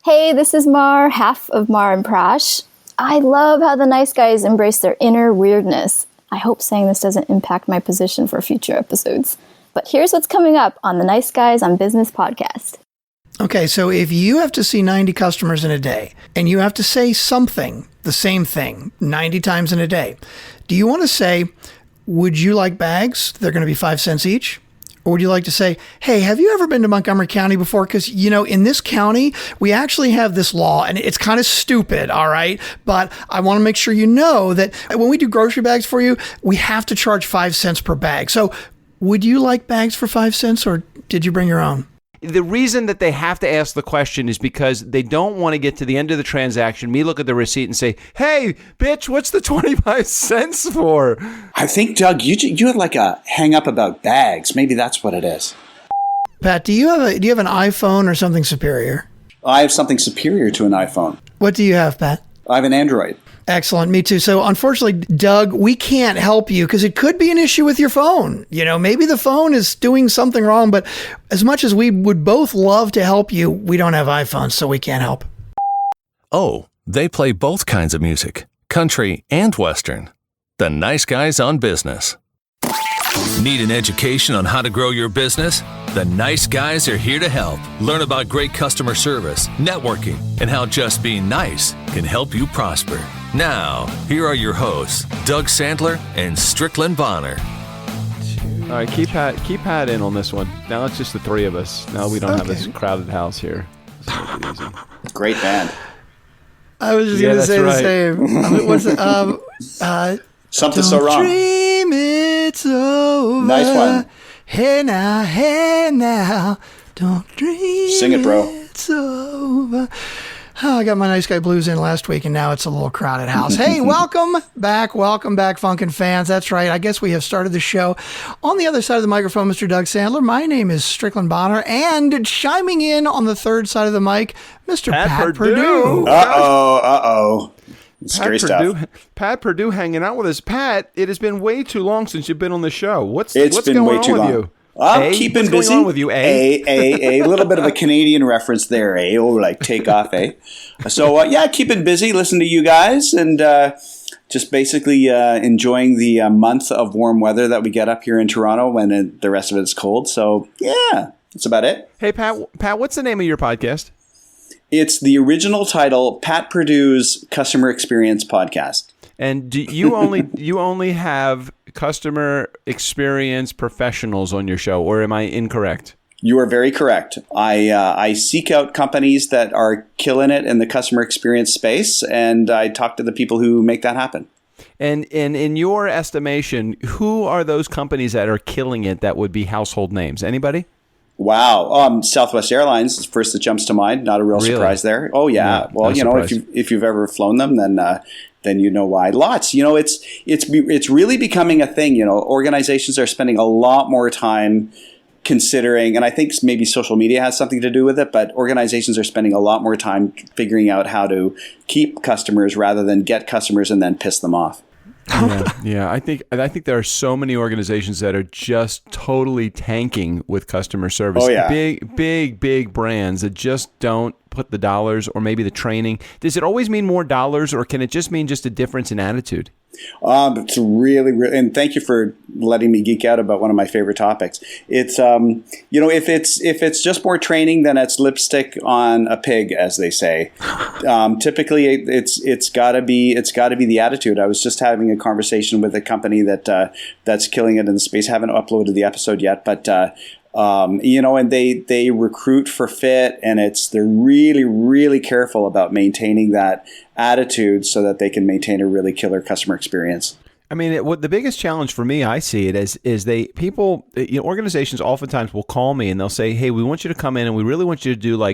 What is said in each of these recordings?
Hey, this is Mar, half of Mar and Prash. I love how the Nice Guys embrace their inner weirdness. I hope saying this doesn't impact my position for future episodes. But here's what's coming up on the Nice Guys on Business podcast. Okay, so if you have to see 90 customers in a day and you have to say something, the same thing, 90 times in a day, do you want to say, would you like bags? They're going to be 5 cents each. Or would you like to say, hey, have you ever been to Montgomery County before? Because, you know, in this county, we actually have this law, and it's kind of stupid, all right? But I want to make sure you know that when we do grocery bags for you, we have to charge 5 cents per bag. So would you like bags for 5 cents, or did you bring your own? The reason that they have to ask the question is because they don't want to get to the end of the transaction, me look at the receipt and say, hey, bitch, what's the 25 cents for? I think, Doug, you had like a hang up about bags. Maybe that's what it is. Pat, do you have an iPhone or something superior? I have something superior to an iPhone. What do you have, Pat? I have an Android. Excellent. Me too. So unfortunately, Doug, we can't help you because it could be an issue with your phone. You know, maybe the phone is doing something wrong, but as much as we would both love to help you, we don't have iPhones, so we can't help. Oh, they play both kinds of music, country and Western. The Nice Guys on Business. Need an education on how to grow your business? The Nice Guys are here to help. Learn about great customer service, networking, and how just being nice can help you prosper. Now, here are your hosts, Doug Sandler and Strickland Bonner. All right, keep Pat in on this one. Now it's just the three of us. Now we don't have this crowded house here. Easy. Great band. I was just going to say the same. What's it? Something So Wrong. Dream it's over. Nice one. Hey now, don't dream. Sing it, bro. It's over. Oh, I got my Nice Guy Blues in last week, and now it's a little crowded house. Hey, welcome back, FunkNfans. That's right. I guess we have started the show. On the other side of the microphone, Mr. Doug Sandler. My name is Strickland Bonner, and chiming in on the third side of the mic, Mr. Pat Purdue. Uh-oh. Scary stuff. Pat Purdue hanging out with us. Pat, it has been way too long since you've been on the show. What's been going way on too with long. you? I'm keeping busy. What's going on with you, A little bit of a Canadian reference there, Oh, like take off, So, keeping busy, listening to you guys, and just basically enjoying the month of warm weather that we get up here in Toronto when the rest of it is cold. So, yeah, that's about it. Hey, Pat, what's the name of your podcast? It's the original title, Pat Purdue's Customer Experience Podcast. And do you only have customer experience professionals on your show, or am I incorrect? You are very correct. I seek out companies that are killing it in the customer experience space, and I talk to the people who make that happen. And in your estimation, who are those companies that are killing it that would be household names? Anybody? Wow. Southwest Airlines is the first that jumps to mind. Not a real surprise there. Oh, yeah. Well, if you've ever flown them, then you know why. Lots. It's really becoming a thing. Organizations are spending a lot more time considering, and I think maybe social media has something to do with it, but organizations are spending a lot more time figuring out how to keep customers rather than get customers and then piss them off. Yeah. I think there are so many organizations that are just totally tanking with customer service. Oh, yeah. Big brands that just don't put the dollars or maybe the training. Does it always mean more dollars, or can it just mean just a difference in attitude? It's really, and thank you for letting me geek out about one of my favorite topics. It's, if it's just more training, then it's lipstick on a pig, as they say. Typically, it's gotta be the attitude. I was just having a conversation with a company that's killing it in the space. Haven't uploaded the episode yet, but and they recruit for fit, and they're really, really careful about maintaining that attitude so that they can maintain a really killer customer experience. I mean, what the biggest challenge for me, I see it as is organizations oftentimes will call me and they'll say, hey, we want you to come in and we really want you to do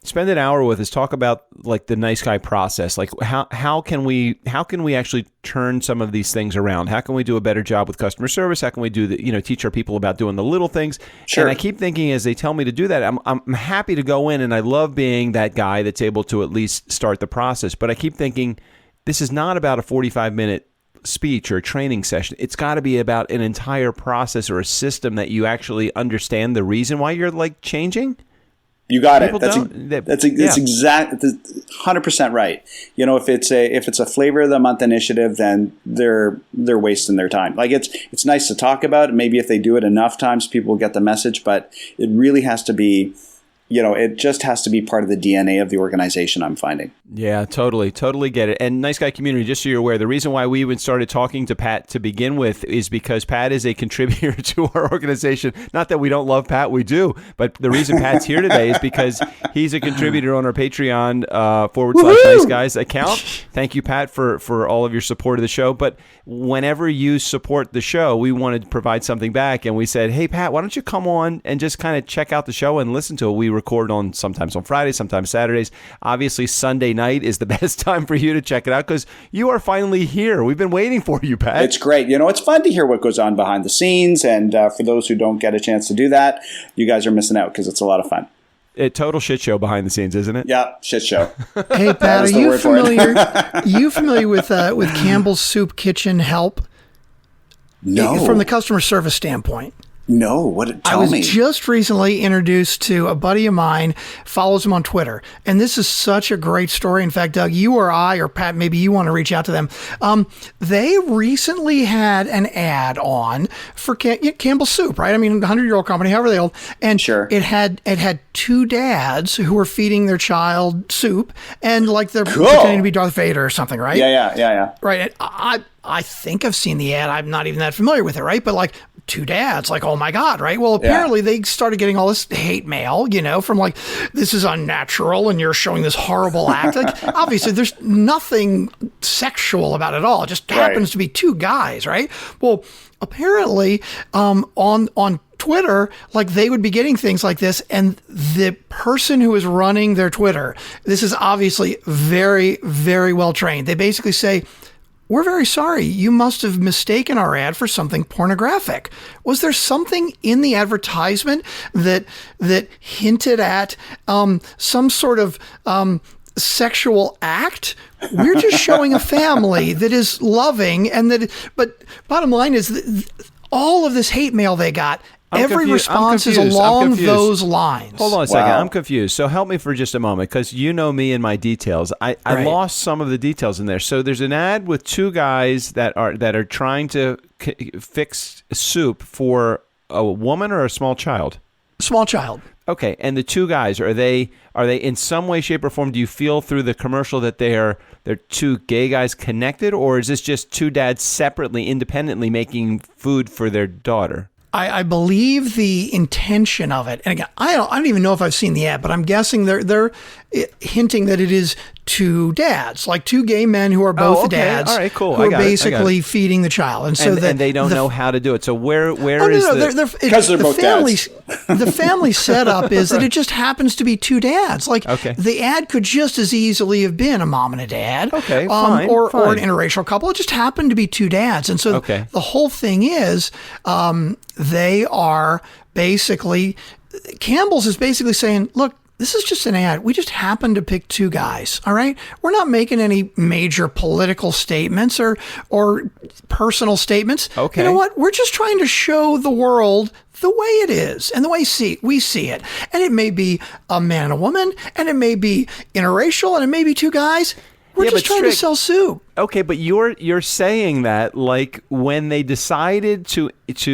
spend an hour with us, talk about the Nice Guy process. Like how can we actually turn some of these things around? How can we do a better job with customer service? How can we do teach our people about doing the little things? Sure. And I keep thinking as they tell me to do that, I'm happy to go in, and I love being that guy that's able to at least start the process. But I keep thinking this is not about a 45-minute speech or a training session. It's got to be about an entire process or a system that you actually understand the reason why you're changing. You got it. People That's don't- they- that's yeah. exact 100% right. If it's a flavor of the month initiative, then they're wasting their time. Like it's nice to talk about. Maybe if they do it enough times, people will get the message. But it really has to be, it just has to be part of the DNA of the organization, I'm finding. Yeah, totally get it. And Nice Guy community, just so you're aware, the reason why we even started talking to Pat to begin with is because Pat is a contributor to our organization. Not that we don't love Pat, we do. But the reason Pat's here today is because he's a contributor on our Patreon /NiceGuys account. Thank you, Pat, for all of your support of the show. But whenever you support the show, we wanted to provide something back. And we said, hey, Pat, why don't you come on and just kind of check out the show and listen to it? We record sometimes on Fridays, sometimes Saturdays. Obviously, Sunday night is the best time for you to check it out because you are finally here. We've been waiting for you, Pat. It's great. It's fun to hear what goes on behind the scenes. And for those who don't get a chance to do that, you guys are missing out because it's a lot of fun. A total shit show behind the scenes, isn't it? Yeah, shit show. Hey, Pat, are you familiar with Campbell's Soup Kitchen Help? No. From the customer service standpoint. No, tell me. I was just recently introduced to a buddy of mine, follows him on Twitter. And this is such a great story. In fact, Doug, you or I, or Pat, maybe you want to reach out to them. They recently had an ad on for Campbell's Soup, right? I mean, 100-year-old company, however they old. And sure. it had two dads who were feeding their child soup and like they're Cool. pretending to be Darth Vader or something, right? Yeah. Right. And I think I've seen the ad. I'm not even that familiar with it, right? But like two dads, like, oh my God, right? Well, apparently they started getting all this hate mail, from like, this is unnatural and you're showing this horrible act. Like, obviously there's nothing sexual about it at all. It just happens to be two guys, right? Well, apparently on Twitter, like they would be getting things like this, and the person who is running their Twitter, this is obviously very, very well trained. They basically say, we're very sorry. You must have mistaken our ad for something pornographic. Was there something in the advertisement that hinted at some sort of sexual act? We're just showing a family that is loving, but bottom line is that all of this hate mail they got. Every response is along those lines. Hold on a second. I'm confused. So help me for just a moment because you know me and my details. I lost some of the details in there. So there's an ad with two guys that are trying to fix soup for a woman or a small child? Small child. Okay. And the two guys, are they in some way, shape, or form, do you feel through the commercial that they're two gay guys connected, or is this just two dads separately, independently making food for their daughter? I believe the intention of it, and again, I don't even know if I've seen the ad, but I'm guessing they're hinting that it is two dads, like two gay men who are both dads. All right, cool. Who are basically feeding the child, and so and they don't know how to do it. So where is because they're both dads. The family setup is that it just happens to be two dads. Like the ad could just as easily have been a mom and a dad, or an interracial couple. It just happened to be two dads, and so the whole thing is they are basically, Campbell's is basically saying, look, this is just an ad. We just happen to pick two guys, all right? We're not making any major political statements or personal statements. Okay. You know what? We're just trying to show the world the way it is and the way we see it. And it may be a man and a woman, and it may be interracial, and it may be two guys. We're just trying to sell soup. Okay, but you're saying that like when they decided to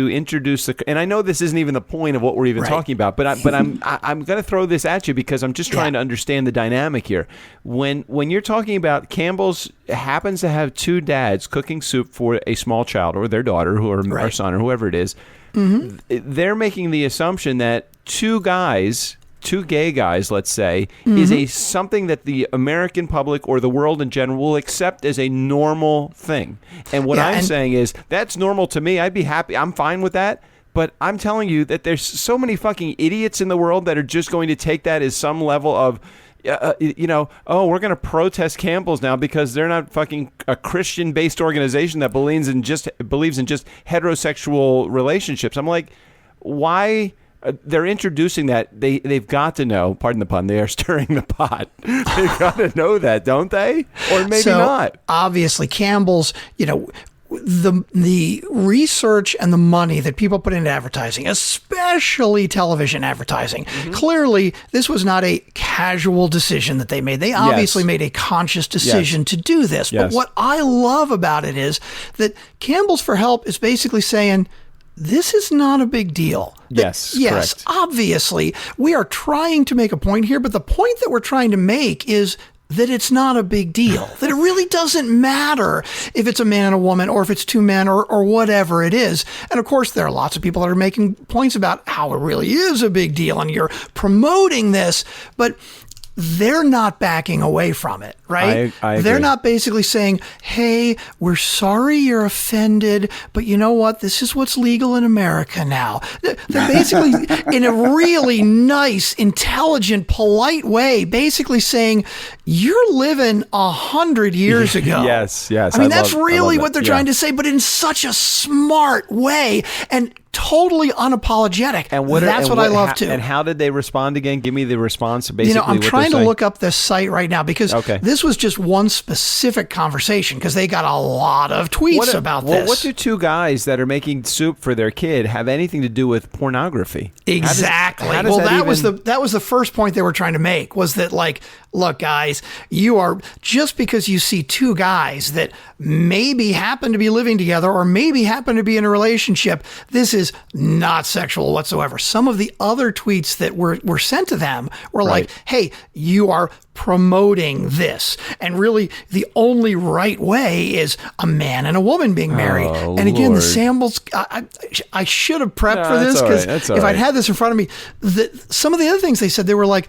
introduce and I know this isn't even the point of what we're even talking about, but I'm going to throw this at you because I'm just trying to understand the dynamic here. When you're talking about Campbell's happens to have two dads cooking soup for a small child or their daughter or son or whoever it is, they're making the assumption that two gay guys, let's say, is something that the American public or the world in general will accept as a normal thing. And what I'm saying is, that's normal to me. I'd be happy. I'm fine with that. But I'm telling you that there's so many fucking idiots in the world that are just going to take that as some level of, we're going to protest Campbell's now because they're not fucking a Christian-based organization that believes in just heterosexual relationships. I'm like, why? They're introducing that. They've got to know, pardon the pun, they are stirring the pot. They've got to know that, don't they? Or maybe not. Obviously, Campbell's, the research and the money that people put into advertising, especially television advertising, clearly this was not a casual decision that they made. They obviously made a conscious decision to do this. But what I love about it is that Campbell's for Help is basically saying, this is not a big deal. Yes, correct. Obviously, we are trying to make a point here, but the point that we're trying to make is that it's not a big deal, that it really doesn't matter if it's a man and a woman or if it's two men or whatever it is. And of course, there are lots of people that are making points about how it really is a big deal and you're promoting this, but they're not backing away from it, right? I agree. They're not basically saying, hey, we're sorry you're offended, but you know what? This is what's legal in America now. They're basically, in a really nice, intelligent, polite way, basically saying, you're living 100 years ago. Yes. I mean, that's really what they're trying to say, but in such a smart way. And totally unapologetic. And that's what I love too. And how did they respond again? Give me the response. Basically, I'm trying to look up this site right now because this was just one specific conversation because they got a lot of tweets about this. What do two guys that are making soup for their kid have anything to do with pornography? Exactly. That was the first point they were trying to make was that, like, look, guys, you are, just because you see two guys that maybe happen to be living together or maybe happen to be in a relationship, this is not sexual whatsoever. Some of the other tweets that were sent to them were like, hey, you are promoting this. And really, the only right way is a man and a woman being married. And again, the samples, I should have prepped for this because if I'd had this in front of me, some of the other things they said, they were like,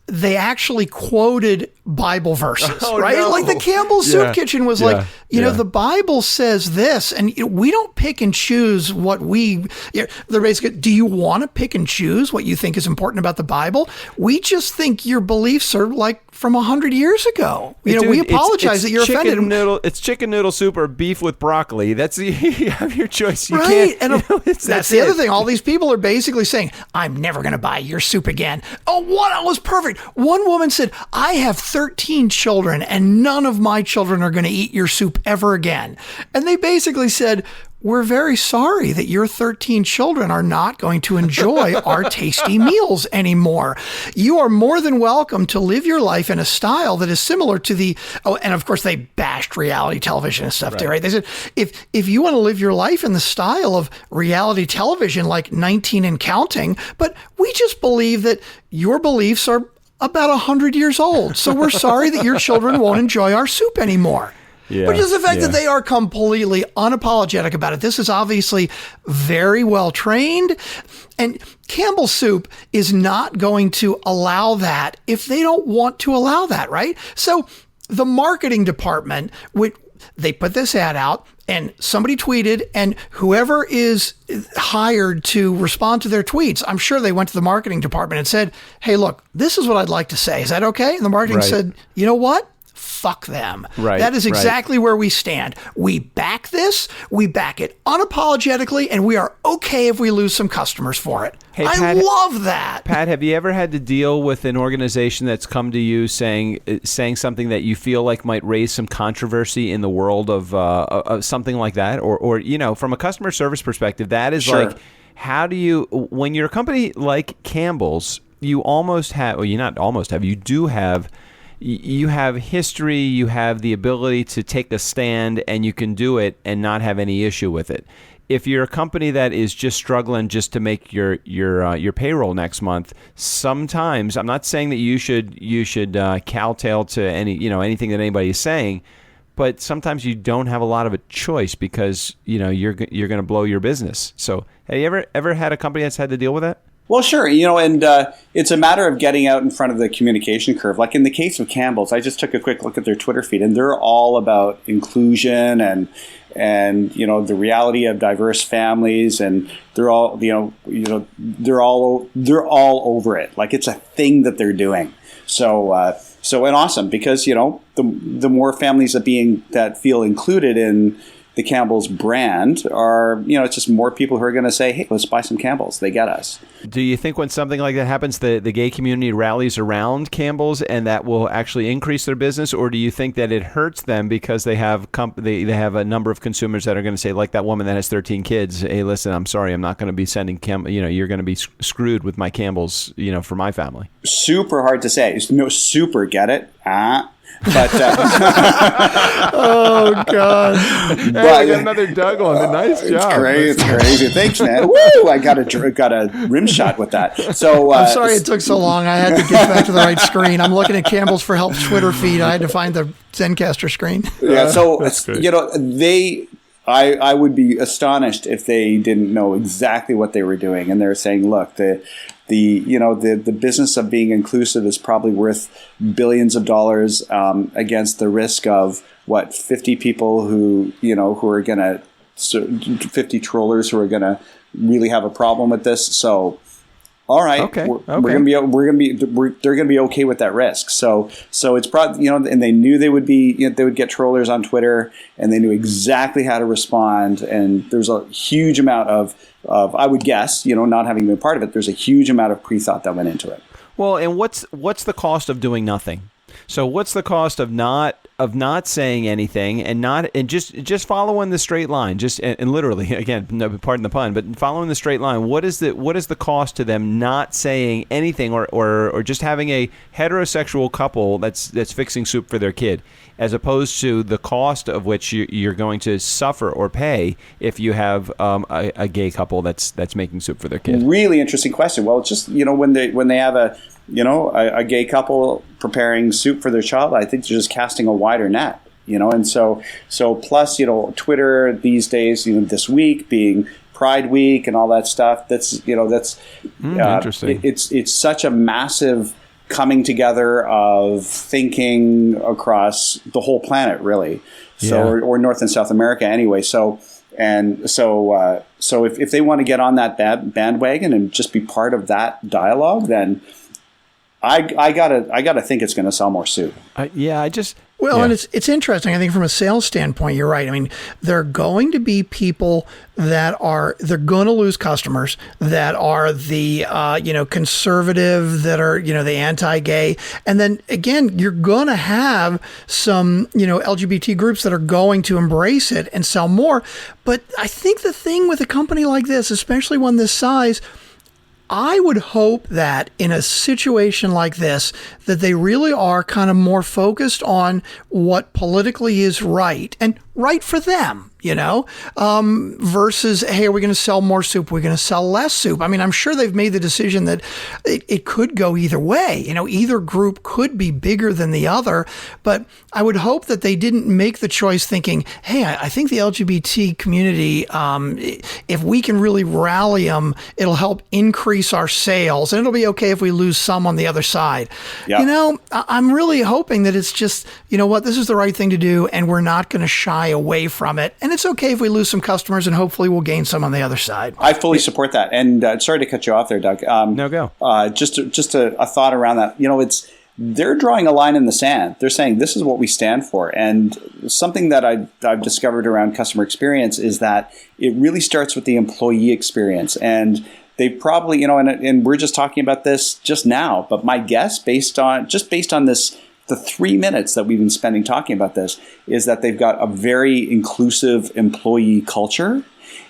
they actually quoted Bible verses, right? No. Like the Campbell Soup Kitchen was like, the Bible says this, and we don't pick and choose what they're basically, do you want to pick and choose what you think is important about the Bible? We just think your beliefs are like from 100 years ago. Dude, we apologize that you're offended. It's chicken noodle soup or beef with broccoli. That's you have your choice. You right. Can't, and that's the other thing. All these people are basically saying, I'm never going to buy your soup again. Oh, what? It was perfect. One woman said, I have 13 children and none of my children are going to eat your soup ever again. And they basically said, we're very sorry that your 13 children are not going to enjoy our tasty meals anymore. You are more than welcome to live your life in a style that is similar to and of course they bashed reality television and stuff too, right? They said, if you want to live your life in the style of reality television, like 19 and counting, but we just believe that your beliefs are about 100 years old. So we're sorry that your children won't enjoy our soup anymore. Yeah, but just the fact that they are completely unapologetic about it. This is obviously very well trained. And Campbell Soup is not going to allow that if they don't want to allow that, right? So the marketing department, they put this ad out and somebody tweeted, and whoever is hired to respond to their tweets, I'm sure they went to the marketing department and said, hey, look, this is what I'd like to say. Is that okay? And the marketing said, you know what? Fuck them. Right. That is exactly where we stand. We back this. We back it unapologetically, and we are okay if we lose some customers for it. Hey, I Pat, love that. Pat, have you ever had to deal with an organization that's come to you saying something that you feel like might raise some controversy in the world of something like that? Or from a customer service perspective, that is like, how do you, when you're a company like Campbell's, you almost have, you have history, you have the ability to take a stand, and you can do it and not have any issue with it. If you're a company that is just struggling just to make your payroll next month, sometimes, I'm not saying that you should kowtow to anything that anybody is saying, but sometimes you don't have a lot of a choice because you're going to blow your business. So have you ever had a company that's had to deal with that? Well, sure. And it's a matter of getting out in front of the communication curve. Like in the case of Campbell's, I just took a quick look at their Twitter feed, and they're all about inclusion and the reality of diverse families, and they're all they're all over it. Like it's a thing that they're doing. So and awesome because the more families that feel included in the Campbell's brand are, it's just more people who are going to say, hey, let's buy some Campbell's. They get us. Do you think when something like that happens, the gay community rallies around Campbell's and that will actually increase their business? Or do you think that it hurts them because they have they have a number of consumers that are going to say, like that woman that has 13 kids, hey, listen, I'm sorry, I'm not going to be sending you're going to be screwed with my Campbell's, for my family. Super hard to say. No, super, get it? But oh god! Hey, I got another Doug on. Nice job. It's crazy. Thanks, man. Woo! I got a rim shot with that. So I'm sorry it took so long. I had to get back to the right screen. I'm looking at Campbell's for Help Twitter feed. I had to find the Zencaster screen. Yeah. So I would be astonished if they didn't know exactly what they were doing, and they're saying, look, the business of being inclusive is probably worth billions of dollars against the risk of 50 people who are going to 50 trollers who are going to really have a problem with this. So, all right, they're going to be okay with that risk. So it's probably and they knew they would get trollers on Twitter, and they knew exactly how to respond. And there's a huge amount of I would guess, not having been part of it, there's a huge amount of pre-thought that went into it. Well, and what's the cost of doing nothing? So what's the cost of not saying anything and just following the straight line, and literally, again, no, pardon the pun, but following the straight line? What is the cost to them not saying anything or just having a heterosexual couple that's fixing soup for their kid, as opposed to the cost of which you're going to suffer or pay if you have a gay couple that's making soup for their kid? Really interesting question. Well, it's just when they have a gay couple preparing soup for their child, I think they're just casting a wider net, and so plus, Twitter these days, this week being Pride Week and all that stuff, that's interesting. It's such a massive coming together of thinking across the whole planet, really. So, yeah. or North and South America anyway. So if they want to get on that bandwagon and just be part of that dialogue, then I gotta think it's going to sell more soup. And it's interesting. I think from a sales standpoint, you're right. I mean, there are going to be people they're going to lose customers that are the conservative, that are the anti-gay, and then again, you're going to have some LGBT groups that are going to embrace it and sell more. But I think the thing with a company like this, especially one this size, I would hope that in a situation like this, that they really are kind of more focused on what politically is right and right for them, versus, hey, are we going to sell more soup? Are we going to sell less soup? I mean, I'm sure they've made the decision that it could go either way. Either group could be bigger than the other, but I would hope that they didn't make the choice thinking, hey, I think the LGBT community, if we can really rally them, it'll help increase our sales, and it'll be okay if we lose some on the other side. Yep. I'm really hoping that it's just, this is the right thing to do, and we're not going to shy away from it. And it's okay if we lose some customers, and hopefully we'll gain some on the other side. I fully support that. And sorry to cut you off there, Doug. No, go. Just a thought around that. They're drawing a line in the sand. They're saying this is what we stand for. And something that I've discovered around customer experience is that it really starts with the employee experience. And they probably, and we're just talking about this just now, but my guess based on this, the 3 minutes that we've been spending talking about this, is that they've got a very inclusive employee culture,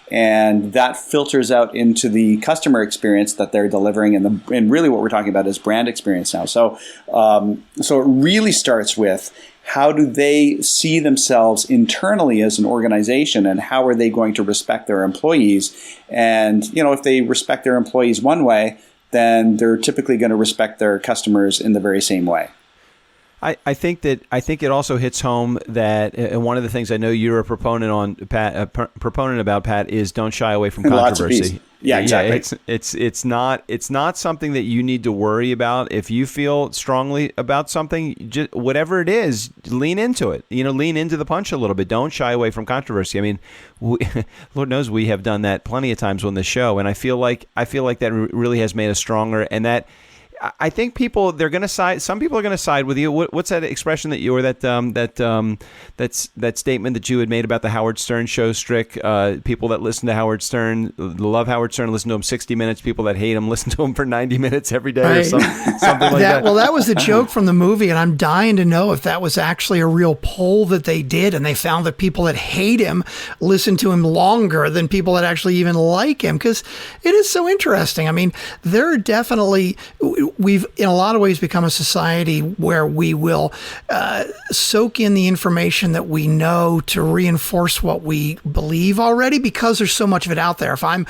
and that filters out into the customer experience that they're delivering, and really what we're talking about is brand experience now. So it really starts with, how do they see themselves internally as an organization, and how are they going to respect their employees? And if they respect their employees one way, then they're typically going to respect their customers in the very same way. I think it also hits home that, and one of the things I know you're a proponent on, Pat, proponent about, Pat, is don't shy away from controversy. Yeah, exactly. It's not something that you need to worry about. If you feel strongly about something, just whatever it is, lean into it. Lean into the punch a little bit. Don't shy away from controversy. I mean, Lord knows we have done that plenty of times on the show, and I feel like that really has made us stronger, and that. I think people they're going to side. Some people are going to side with you. What's that expression that you or that statement that you had made about the Howard Stern show, Strick? People that listen to Howard Stern love Howard Stern, listen to him 60 minutes. People that hate him listen to him for 90 minutes every day, right. or something like that. Well, that was the joke from the movie, and I'm dying to know if that was actually a real poll that they did, and they found that people that hate him listen to him longer than people that actually even like him, because it is so interesting. I mean, there are definitely, we've in a lot of ways become a society where we will soak in the information that we know to reinforce what we believe already, because there's so much of it out there. If I'm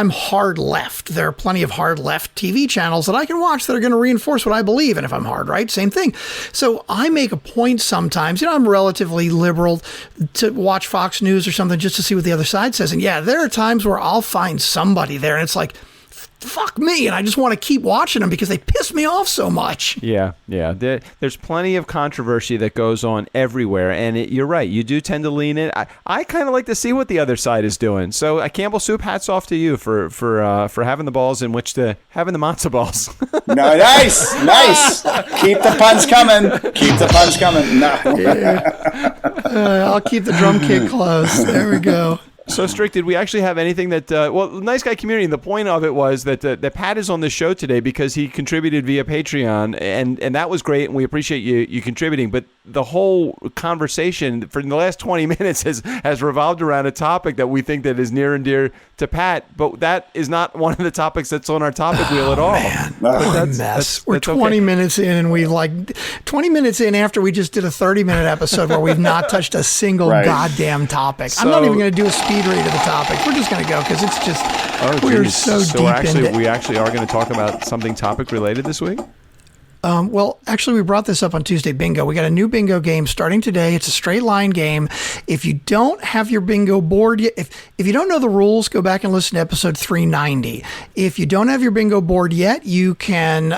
hard left, there are plenty of hard left TV channels that I can watch that are going to reinforce what I believe. And if I'm hard right, same thing. So I make a point sometimes, I'm relatively liberal, to watch Fox News or something just to see what the other side says. And yeah, there are times where I'll find somebody there and it's like, fuck me, and I just want to keep watching them because they piss me off so much. Yeah. There's plenty of controversy that goes on everywhere, and you're right. You do tend to lean in. I kind of like to see what the other side is doing. So, Campbell Soup, hats off to you for having the balls in which to having the matzo balls. No, nice. Keep the puns coming. No. Yeah. I'll keep the drum kit close. There we go. So, Strick, did we actually have anything that, Nice Guy Community, the point of it was that Pat is on this show today because he contributed via Patreon, and that was great, and we appreciate you contributing, but the whole conversation for the last 20 minutes has revolved around a topic that we think that is near and dear to Pat, but that is not one of the topics that's on our topic wheel at all. Man, what a mess. We're 20 minutes in, and we've 20 minutes in after we just did a 30-minute episode where we've not touched a single goddamn topic. I'm not even going to do a speed read of the topics. We're just going to go because it's just, we're so deep into it. We actually are going to talk about something topic related this week? Well, actually, we brought this up on Tuesday Bingo. We got a new bingo game starting today. It's a straight line game. If you don't have your bingo board yet, if you don't know the rules, go back and listen to episode 390. If you don't have your bingo board yet, you can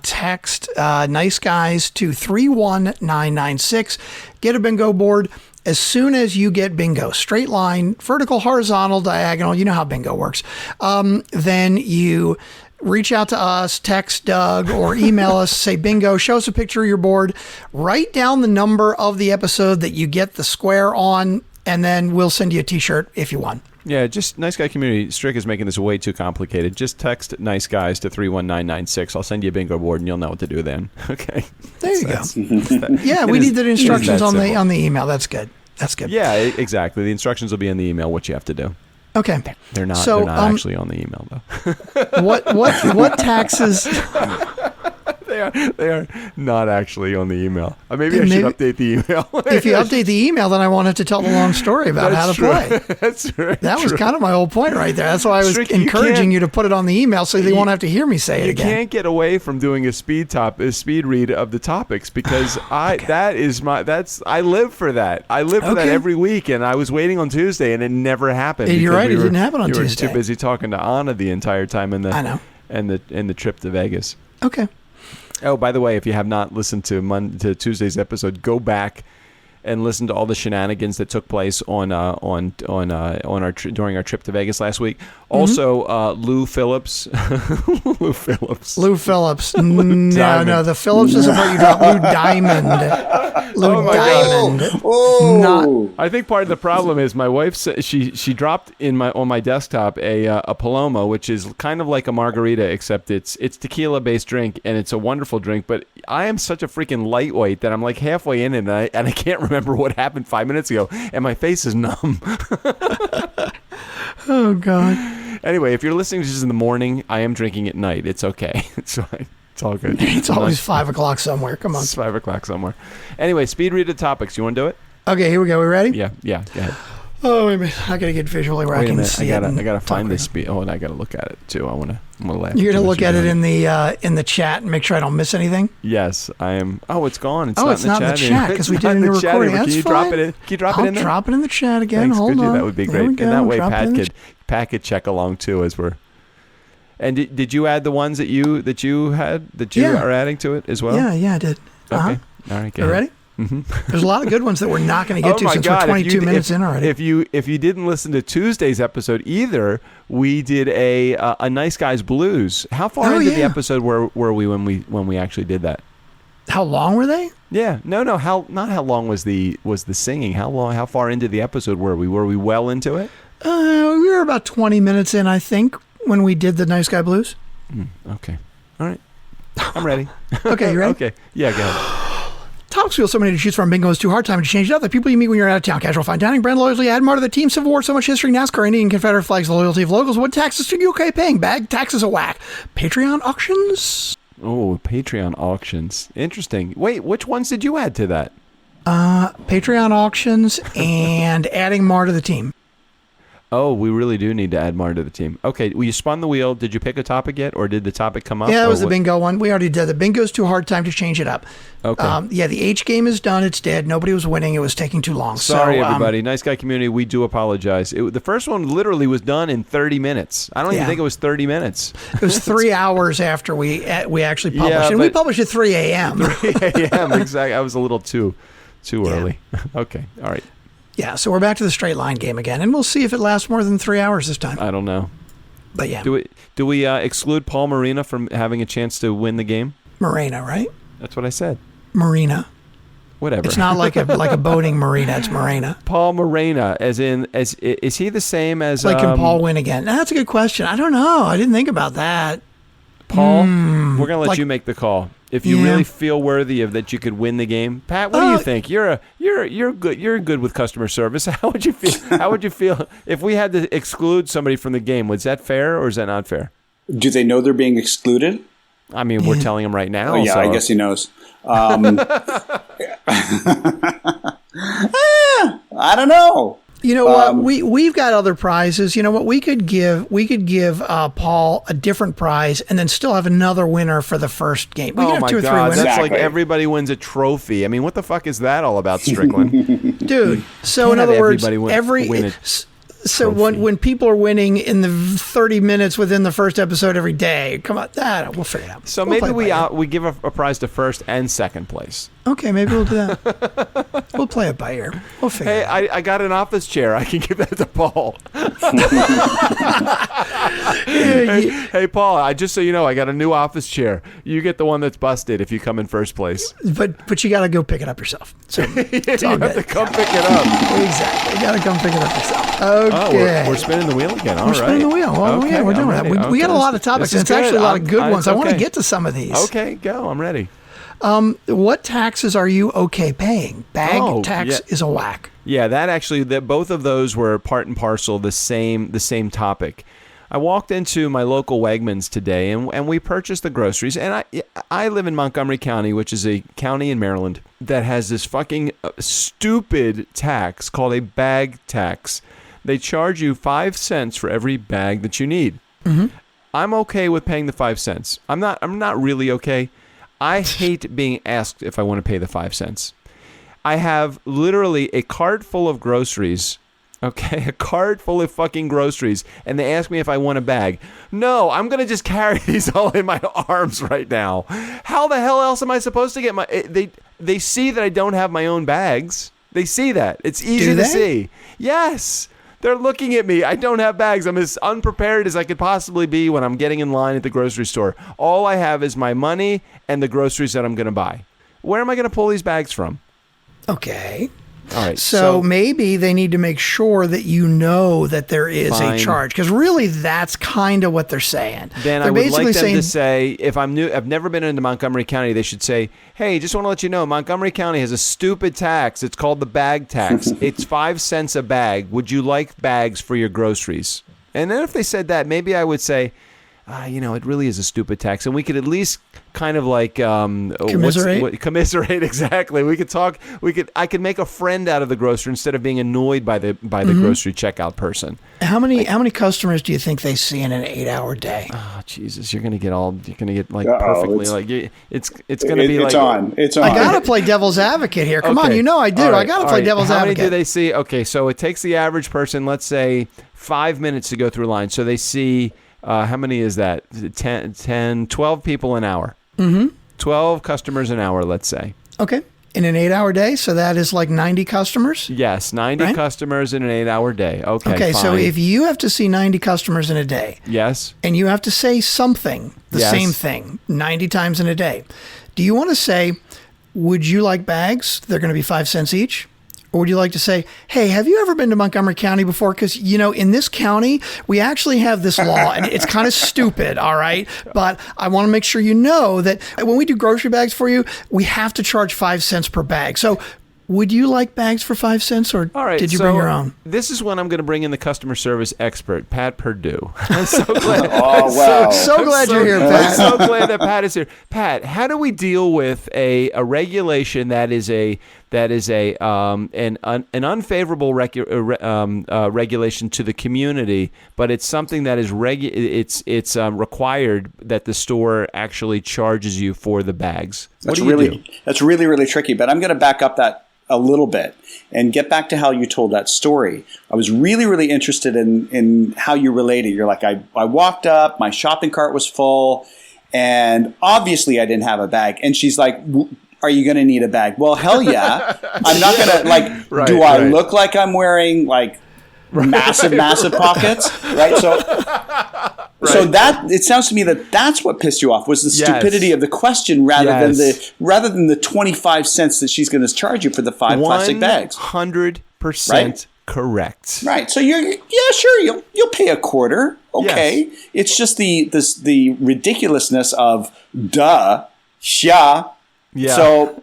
text NiceGuys to 31996. Get a bingo board. As soon as you get bingo, straight line, vertical, horizontal, diagonal, you know how bingo works. Then you reach out to us, text Doug, or email us, say bingo, show us a picture of your board, write down the number of the episode that you get the square on, and then we'll send you a T-shirt if you won. Yeah, just Nice Guy Community. Strick is making this way too complicated. Just text Nice Guys to 31996. I'll send you a bingo board, and you'll know what to do then. Okay. There you go. Yeah, we need the instructions on the email. That's good. Yeah, exactly. The instructions will be in the email, what you have to do. Okay. They're not actually on the email, though. What taxes... They are not actually on the email. Maybe I should update the email. If you update the email, then I won't have to tell the long story about how to play. That's right. That was kind of my whole point right there. That's why I was encouraging you to put it on the email so they won't have to hear me say it again. You can't get away from doing a speed read of the topics because I live for that. I live for that every week, and I was waiting on Tuesday, and it never happened. You're right. It didn't happen on Tuesday. You were too busy talking to Anna the entire time in I know. And the trip to Vegas. Okay. Oh, by the way, if you have not listened to Tuesday's episode, go back and listen to all the shenanigans that took place on during our trip to Vegas last week. Also, Lou Phillips. Lou Phillips. No, the Phillips is the part you drop. Lou Diamond. Diamond. Oh. I think part of the problem is my wife said she dropped on my desktop a Paloma, which is kind of like a margarita, except it's tequila based drink, and it's a wonderful drink. But I am such a freaking lightweight that I'm like halfway in it, and I can't remember what happened 5 minutes ago, and my face is numb. Oh God. Anyway, if you're listening to this in the morning, I am drinking at night. It's okay. It's fine. It's all good. It's always 5 o'clock somewhere. Come on. It's 5 o'clock somewhere. Anyway, speed read of topics. You want to do it? Okay, here we go. We ready? Yeah. Go ahead. Oh, wait a minute. I got to get visually where I can see it. I gotta find this speed. Oh, and I gotta look at it too. I'm gonna laugh. You're gonna look at it in the chat and make sure I don't miss anything. Yes, I am. Oh, it's gone. It's not in the chat because we did it in the recording. Can you drop it in? Can you drop it in there? I'll drop it in the chat again. Thanks, Hold on. That would be great. And that way Pat could check along too as we're. And did you add the ones that you are adding to it as well? Yeah, I did. Okay. All right. You ready? There's a lot of good ones that we're not going to get to since we're 22 minutes in already. If you didn't listen to Tuesday's episode either, we did a NiceGuys Blues. How far into the episode were we when we actually did that? How long were they? Yeah, no. How long was the singing? How far into the episode were we? Were we well into it? We were about 20 minutes in, I think, when we did the Nice Guy Blues. Okay, all right, I'm ready. Okay, you ready? Okay, yeah, go ahead. Topics feel so many to choose from. Bingo is too hard. Time to change it up. The people you meet when you're out of town. Casual fine dining. Brand loyalty. Add more to the team. Civil War. So much history. NASCAR. Indian Confederate flags. The loyalty of locals. What taxes should you okay paying? Bag taxes a whack. Patreon auctions. Oh, Patreon auctions. Interesting. Wait, which ones did you add to that? Patreon auctions and adding more to the team. Oh, we really do need to add more to the team. Okay, well, you spun the wheel. Did you pick a topic yet, or did the topic come up? Yeah, it was the bingo one. We already did. The bingo's too hard. Time to change it up. Okay. Yeah, the H game is done. It's dead. Nobody was winning. It was taking too long. Sorry, everybody. Nice Guy community, we do apologize. The first one literally was done in 30 minutes. I don't even think it was 30 minutes. It was 3 hours after we actually published. Yeah, and we published at 3 a.m. 3 a.m., exactly. I was a little too early. Okay, all right. Yeah, so we're back to the straight line game again, and we'll see if it lasts more than 3 hours this time. I don't know. But yeah. Do we exclude Paul Marina from having a chance to win the game? Marina, right? That's what I said. Marina. Whatever. It's not like a boating marina. It's Marina. Paul Marina, is he the same as like can Paul win again? Now, that's a good question. I don't know. I didn't think about that. Paul, we're gonna let you make the call. If you really feel worthy of that, you could win the game. Pat, what do you think? You're good. You're good with customer service. How would you feel? How would you feel if we had to exclude somebody from the game? Was that fair or is that not fair? Do they know they're being excluded? I mean, we're telling him right now. Oh, yeah, so. I guess he knows. I don't know. You know what? We've got other prizes. You know what? We could give Paul a different prize and then still have another winner for the first game. We could have 2 or 3 winners. That's like everybody wins a trophy. I mean, what the fuck is that all about, Strickland? Dude, so in other words, So when people are winning in the 30 minutes within the first episode every day, come on, we'll figure it out. So maybe we give a prize to first and second place. Okay, maybe we'll do that. We'll play it by ear. We'll figure it out. I got an office chair. I can give that to Paul. Hey, Paul, just so you know, I got a new office chair. You get the one that's busted if you come in first place. But you got to go pick it up yourself. So you have to come pick it up. Exactly. You got to come pick it up yourself. Okay. Oh, we're spinning the wheel again. All right. We're spinning the wheel. Well, yeah, we're doing that. We got a lot of topics, and it's actually a lot of good ones. I want to get to some of these. Okay, go. I'm ready. What taxes are you okay paying? Bag tax is a whack. Yeah, both of those were part and parcel the same topic. I walked into my local Wegmans today, and we purchased the groceries. And I live in Montgomery County, which is a county in Maryland that has this fucking stupid tax called a bag tax. They charge you 5 cents for every bag that you need. Mm-hmm. I'm okay with paying the 5 cents. I'm not really okay. I hate being asked if I want to pay the 5 cents. I have literally a cart full of groceries. Okay, a cart full of fucking groceries, and they ask me if I want a bag. No, I'm going to just carry these all in my arms right now. How the hell else am I supposed to get my... They see that I don't have my own bags. They see that. It's easy to see. Yes. They're looking at me. I don't have bags. I'm as unprepared as I could possibly be when I'm getting in line at the grocery store. All I have is my money and the groceries that I'm going to buy. Where am I going to pull these bags from? Okay. All right. So maybe they need to make sure that you know that there is a charge, because really that's kind of what they're saying. Then they're I would like them to say, if I'm new, I've never been into Montgomery County, they should say, hey, just want to let you know, Montgomery County has a stupid tax. It's called the bag tax. It's 5 cents a bag. Would you like bags for your groceries? And then if they said that, maybe I would say, it really is a stupid tax, and we could at least kind of like commiserate. Commiserate, exactly. We could talk. I could make a friend out of the grocer instead of being annoyed by the grocery checkout person. How many customers do you think they see in an 8-hour day? Oh Jesus, you're gonna get like perfectly like it's gonna be like it's on. I gotta play devil's advocate here. Come on, you know I do. Right, I gotta play devil's advocate. How many do they see? Okay, so it takes the average person, let's say, 5 minutes to go through a line. So they see. How many is that? 10, 12 people an hour. Mm-hmm. 12 customers an hour, let's say. Okay. In an 8-hour day? So that is like 90 customers? Yes, 90 customers in an 8-hour day. Okay, fine. So if you have to see 90 customers in a day. Yes. And you have to say something, the same thing, 90 times in a day. Do you want to say, would you like bags? They're going to be 5 cents each. Or would you like to say, hey, have you ever been to Montgomery County before? Because, in this county, we actually have this law, and it's kind of stupid, all right? But I want to make sure you know that when we do grocery bags for you, we have to charge 5 cents per bag. So would you like bags for 5 cents, or did you bring your own? This is when I'm going to bring in the customer service expert, Pat Purdue. I'm so glad. Oh, wow. So glad you're here, Pat. I'm so glad that Pat is here. Pat, how do we deal with a regulation that is an unfavorable regulation to the community, but it's something that is required that the store actually charges you for the bags? What do you do? That's really, really tricky. But I'm going to back up that a little bit and get back to how you told that story. I was really, really interested in how you related. You're like, I walked up, my shopping cart was full, and obviously I didn't have a bag. And she's like, are you going to need a bag? Well, hell yeah. I'm not going to, do I look like I'm wearing massive pockets? Right. So that, it sounds to me that's what pissed you off, was the stupidity of the question rather than the 25 cents that she's going to charge you for the 5 plastic bags. 100% correct. Right. So sure, you'll pay a quarter. Okay. Yes. It's just the ridiculousness of duh, sha. Yeah.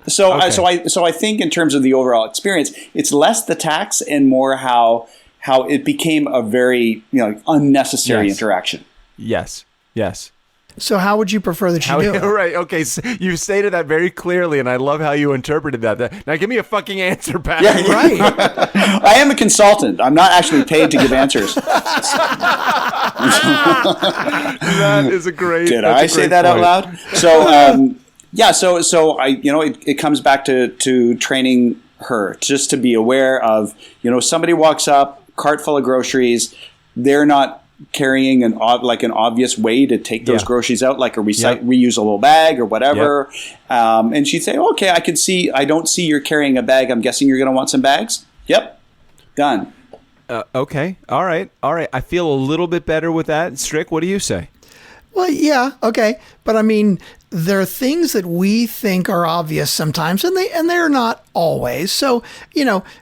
So I think in terms of the overall experience, it's less the tax and more how it became a very unnecessary interaction. Yes. So how would you prefer that you do it? Right. Okay. So you stated that very clearly, and I love how you interpreted that. Now give me a fucking answer, Pat. Yeah, right. I am a consultant. I'm not actually paid to give answers. That is a great. Did I say that out loud? So. So I, it comes back to training her just to be aware of, somebody walks up, cart full of groceries, they're not carrying an obvious way to take those groceries out, like a reusable bag or whatever. Yep. And she'd say, okay, I don't see you're carrying a bag. I'm guessing you're going to want some bags. Yep. Done. Okay. All right. I feel a little bit better with that. Strick, what do you say? Well, yeah. Okay. But I mean, there are things that we think are obvious sometimes, and they're not always. So,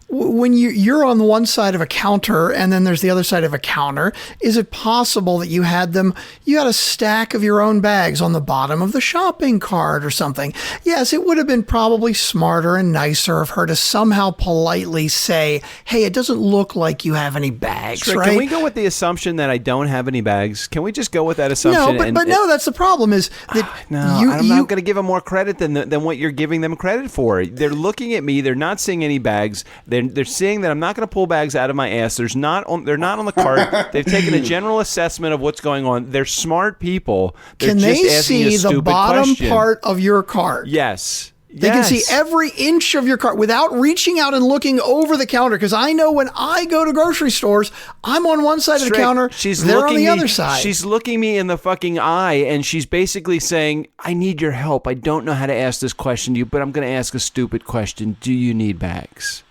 when you're on the one side of a counter and then there's the other side of a counter, is it possible that you had a stack of your own bags on the bottom of the shopping cart or something? Yes, it would have been probably smarter and nicer of her to somehow politely say, hey, it doesn't look like you have any bags, Strick, right? Can we go with the assumption that I don't have any bags? Can we just go with that assumption? No, that's the problem is that I'm not going to give them more credit than what you're giving them credit for. They're looking at me. They're not seeing any bags. They're seeing that I'm not going to pull bags out of my ass. They're not on the cart. They've taken a general assessment of what's going on. They're smart people. Can they see the bottom part of your cart? Yes. They can see every inch of your cart without reaching out and looking over the counter. Because I know when I go to grocery stores, I'm on one side of the counter, they're on the other side. She's looking me in the fucking eye, and she's basically saying, I need your help. I don't know how to ask this question to you, but I'm going to ask a stupid question. Do you need bags?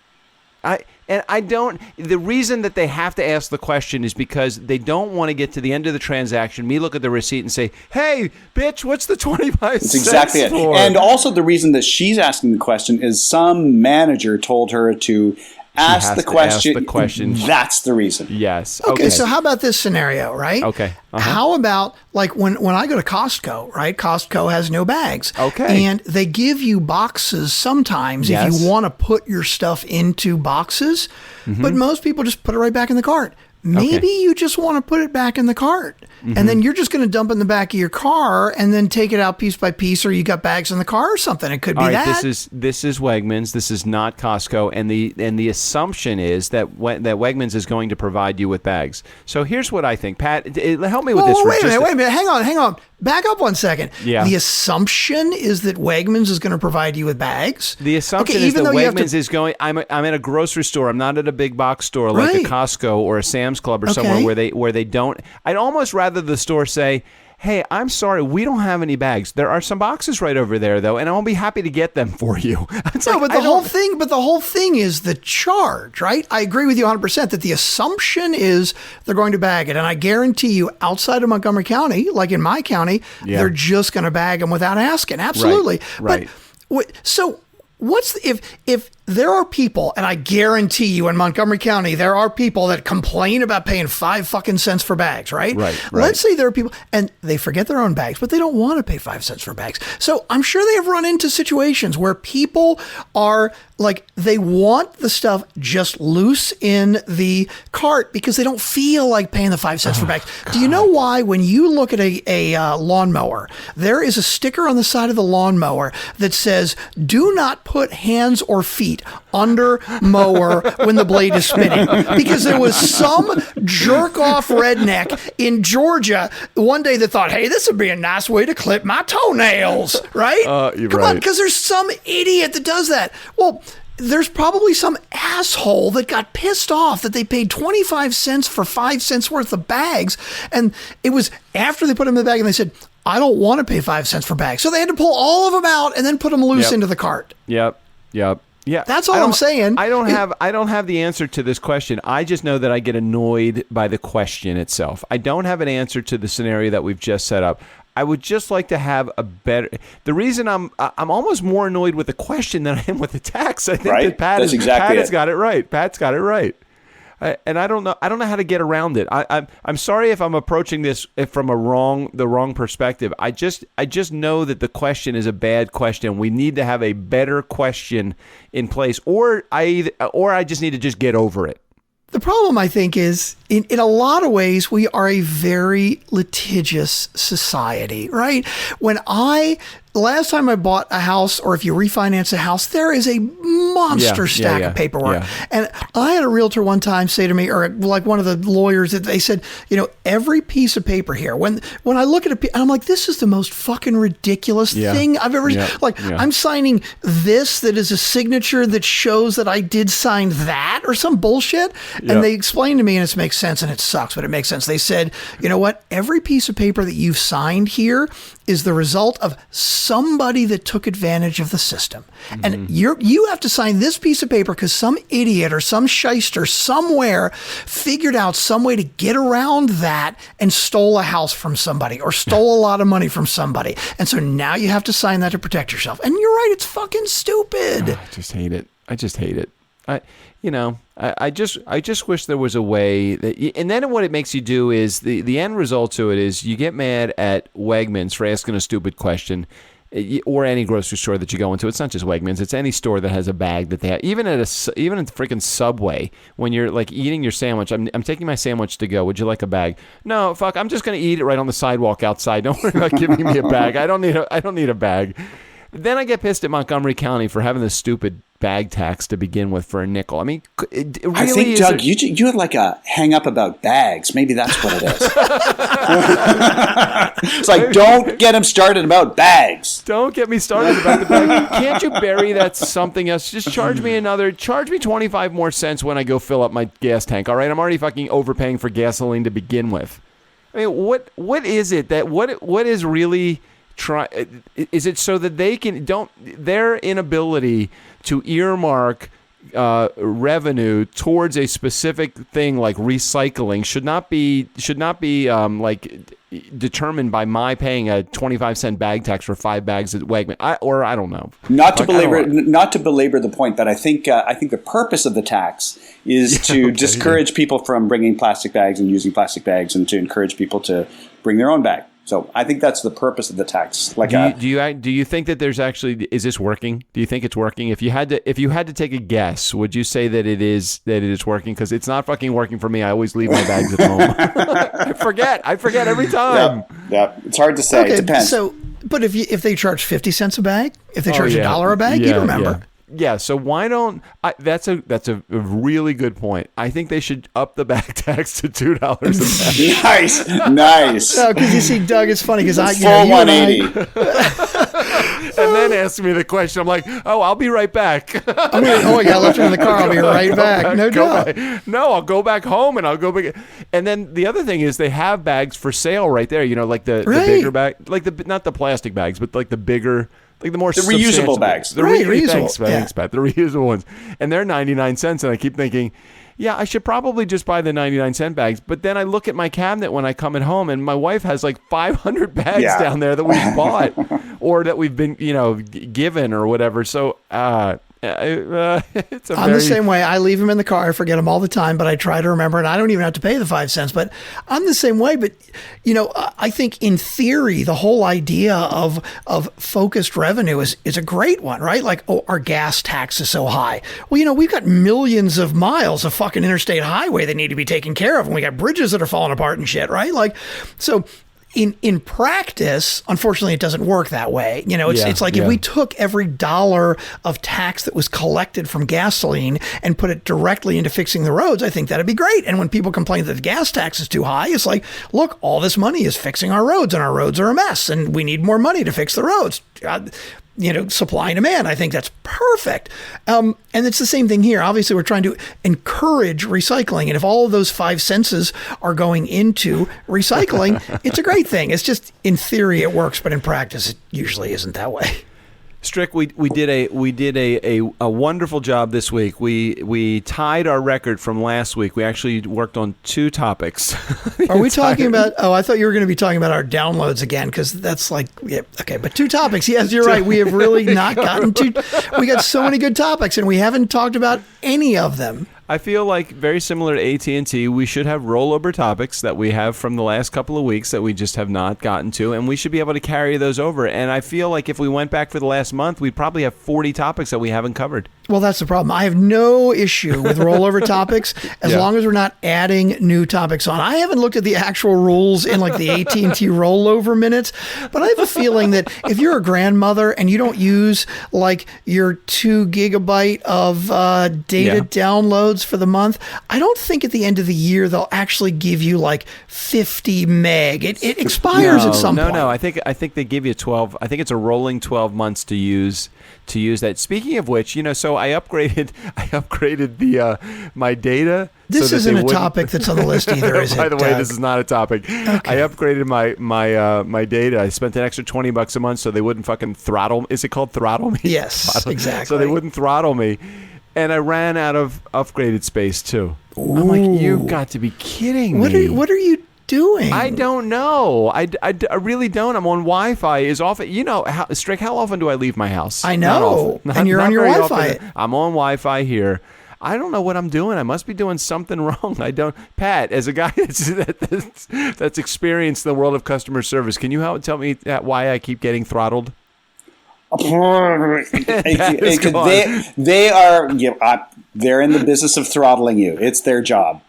The reason that they have to ask the question is because they don't want to get to the end of the transaction, me look at the receipt and say, hey, bitch, what's the 25 cents That's exactly it. for? And also the reason that she's asking the question is some manager told her to ask the question. That's the reason. Yes. Okay, so how about this scenario, right? Okay. How about like when I go to Costco, right? Costco has no bags. Okay. And they give you boxes sometimes if you want to put your stuff into boxes, but most people just put it right back in the cart. Maybe you just want to put it back in the cart, and then you're just going to dump it in the back of your car and then take it out piece by piece, or you got bags in the car or something. It could be that. This is Wegmans. This is not Costco, and the assumption is that Wegmans is going to provide you with bags. So here's what I think, Pat. Help me with this. Wait a minute. Hang on. Back up 1 second. Yeah. The assumption is that Wegmans is going to provide you with bags. The assumption is that Wegmans is going. I'm at a grocery store. I'm not at a big box store like a Costco or a Sam's Club or somewhere where they don't. I'd almost rather the store say, hey, I'm sorry, we don't have any bags. There are some boxes right over there, though, and I'll be happy to get them for you. It's No, like, but the whole thing is the charge, right? I agree with you 100% that the assumption is they're going to bag it. And I guarantee you, outside of Montgomery County, like in my county, they're just going to bag them without asking. Absolutely. Right. But so if there are people, and I guarantee you in Montgomery County, there are people that complain about paying 5 fucking cents for bags, right? Right. Let's say there are people, and they forget their own bags, but they don't want to pay 5 cents for bags. So I'm sure they have run into situations where people are like, they want the stuff just loose in the cart because they don't feel like paying the 5 cents for bags. Do you know why when you look at a lawnmower, there is a sticker on the side of the lawnmower that says, do not put hands or feet under mower when the blade is spinning? Because there was some jerk-off redneck in Georgia one day that thought, hey, this would be a nice way to clip my toenails, right? Come on, because there's some idiot that does that. Well, there's probably some asshole that got pissed off that they paid 25 cents for 5 cents worth of bags. And it was after they put them in the bag and they said, I don't want to pay 5 cents for bags. So they had to pull all of them out and then put them loose into the cart. Yep. Yeah, that's all I'm saying. I don't have the answer to this question. I just know that I get annoyed by the question itself. I don't have an answer to the scenario that we've just set up. I would just like to have a better. The reason I'm almost more annoyed with the question than I am with the text. I think that Pat has got it right. Pat's got it right. And I don't know how to get around it. I'm sorry if I'm approaching this from the wrong perspective. I just know that the question is a bad question. We need to have a better question in place, or I just need to just get over it. The problem, I think, is in a lot of ways, we are a very litigious society, right? Last time I bought a house, or if you refinance a house, there is a monster stack of paperwork. Yeah. And I had a realtor one time say to me, or like one of the lawyers, that they said, every piece of paper here, when I look at it, I'm like, this is the most fucking ridiculous thing I've ever seen. I'm signing this that is a signature that shows that I did sign that or some bullshit. And they explained to me, and it makes sense, and it sucks, but it makes sense. They said, you know what? Every piece of paper that you've signed here is the result of somebody that took advantage of the system. Mm-hmm. And you have to sign this piece of paper because some idiot or some shyster somewhere figured out some way to get around that and stole a house from somebody or stole a lot of money from somebody. And so now you have to sign that to protect yourself. And you're right, it's fucking stupid. I just hate it. I just wish there was a way that, and then what it makes you do is the end result to it is you get mad at Wegmans for asking a stupid question, or any grocery store that you go into. It's not just Wegmans; it's any store that has a bag that they have. Even at freaking Subway, when you're like eating your sandwich, I'm taking my sandwich to go. Would you like a bag? No, fuck. I'm just gonna eat it right on the sidewalk outside. Don't worry about giving me a bag. I don't need a bag. Then I get pissed at Montgomery County for having this stupid bag tax to begin with for a nickel. I mean, it really, I think, Doug, you had like a hang up about bags. Maybe that's what it is. It's like, don't get him started about bags. Don't get me started about the bag. Can't you bury that something else? Just charge me 25 more cents when I go fill up my gas tank. All right, I'm already fucking overpaying for gasoline to begin with. I mean, what is it that what is really is it so that they their inability to earmark revenue towards a specific thing like recycling should not be like determined by my paying a 25-cent bag tax for 5 bags at Wegman, I don't know. Not to belabor the point, but I think the purpose of the tax is to discourage people from bringing plastic bags and using plastic bags, and to encourage people to bring their own bag. So I think that's the purpose of the tax. Do you think that there's actually, is this working? Do you think it's working? If you had to take a guess, would you say that it is working? Because it's not fucking working for me. I always leave my bags at home. I forget every time. Yep. It's hard to say. Okay, it depends. So, but if they charge 50 cents a bag, if they charge $1 a bag, you'd remember. Yeah, so why don't that's a really good point. I think they should up the bag tax to $2 a bag. Nice. No, because you see, Doug, it's funny because full 180. then asks me the question. I'm like, oh, I'll be right back. I left him in the car. I'll be right back. No doubt. No, I'll go back home and I'll go back. And then the other thing is they have bags for sale right there. You know, like the bigger bag, like not the plastic bags, but like the bigger. Like the reusable bags. The reusable. Thanks, Pat. The reusable ones. And they're 99 cents. And I keep thinking, yeah, I should probably just buy the 99-cent bags. But then I look at my cabinet when I come at home, and my wife has like 500 bags down there that we've bought or that we've been, given or whatever. So it's I'm the same way. I leave them in the car. I forget them all the time, but I try to remember, and I don't even have to pay the 5 cents. But I'm the same way. But I think in theory, the whole idea of focused revenue is a great one, right? Like, our gas tax is so high. Well, we've got millions of miles of fucking interstate highway that need to be taken care of, and we got bridges that are falling apart and shit, right? Like, so. In practice, unfortunately, it doesn't work that way. It's like if we took every dollar of tax that was collected from gasoline and put it directly into fixing the roads, I think that'd be great. And when people complain that the gas tax is too high, it's like, look, all this money is fixing our roads, and our roads are a mess, and we need more money to fix the roads. Supply and demand. I think that's perfect. And it's the same thing here. Obviously, we're trying to encourage recycling. And if all of those 5 senses are going into recycling, it's a great thing. It's just, in theory, it works, but in practice, it usually isn't that way. Strick, we did a wonderful job this week. We tied our record from last week. We actually worked on 2 topics. Are we talking about? Oh, I thought you were going to be talking about our downloads again, because that's like, okay. But 2 topics. Yes, you're right. We have really not gotten to. We got so many good topics, and we haven't talked about any of them. I feel like, very similar to AT&T, we should have rollover topics that we have from the last couple of weeks that we just have not gotten to, and we should be able to carry those over. And I feel like if we went back for the last month, we'd probably have 40 topics that we haven't covered. Well, that's the problem. I have no issue with rollover topics as long as we're not adding new topics on. I haven't looked at the actual rules in like the AT&T rollover minutes, but I have a feeling that if you're a grandmother and you don't use like your 2 gigabyte of data downloads for the month, I don't think at the end of the year they'll actually give you like 50 meg. It expires at some point. No. I think they give you 12. I think it's a rolling 12 months to use that. Speaking of which, so I upgraded my data. This isn't a topic that's on the list either, is it? By the way, this is not a topic. Okay. I upgraded my data. I spent an extra $20 a month so they wouldn't fucking throttle. Is it called throttle me? Yes, exactly. So they wouldn't throttle me. And I ran out of upgraded space too. Ooh. I'm like, you've got to be kidding me. What are you doing? I don't know. I really don't. I'm on Wi-Fi as often. Strick, how often do I leave my house? I know. And you're on your Wi-Fi. Often. I'm on Wi-Fi here. I don't know what I'm doing. I must be doing something wrong. I don't. Pat, as a guy that's experienced in the world of customer service, can you tell me why I keep getting throttled? They are. They're in the business of throttling you. It's their job.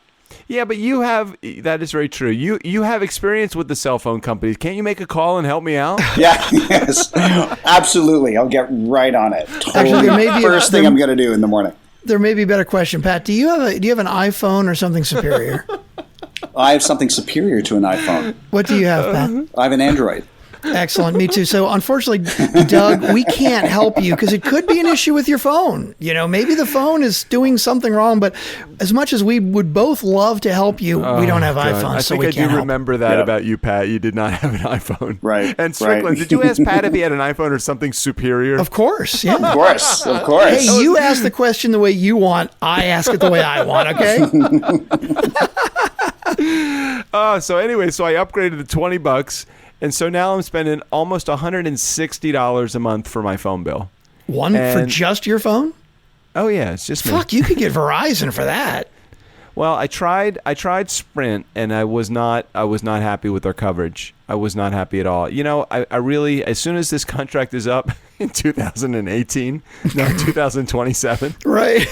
Yeah, but that is very true. You have experience with the cell phone companies. Can't you make a call and help me out? Yes, absolutely. I'll get right on it. Totally. Actually, first thing I'm going to do in the morning. There may be a better question, Pat. Do you have an iPhone or something superior? I have something superior to an iPhone. What do you have, Pat? I have an Android. Excellent. Me too. So unfortunately, Doug, we can't help you because it could be an issue with your phone. Maybe the phone is doing something wrong, but as much as we would both love to help you, we don't have iPhones, so we can't help. I do remember that about you, Pat. You did not have an iPhone. Right. And Strickland, did you ask Pat if he had an iPhone or something superior? Of course. Yeah. Of course. Hey, you ask the question the way you want. I ask it the way I want, okay? So I upgraded to $20. And so now I'm spending almost $160 a month for my phone bill. For just your phone? Oh yeah, it's just me. Fuck, you could get Verizon for that. Well, I tried Sprint, and I was not happy with their coverage. I was not happy at all. I really, as soon as this contract is up in 2027. Right.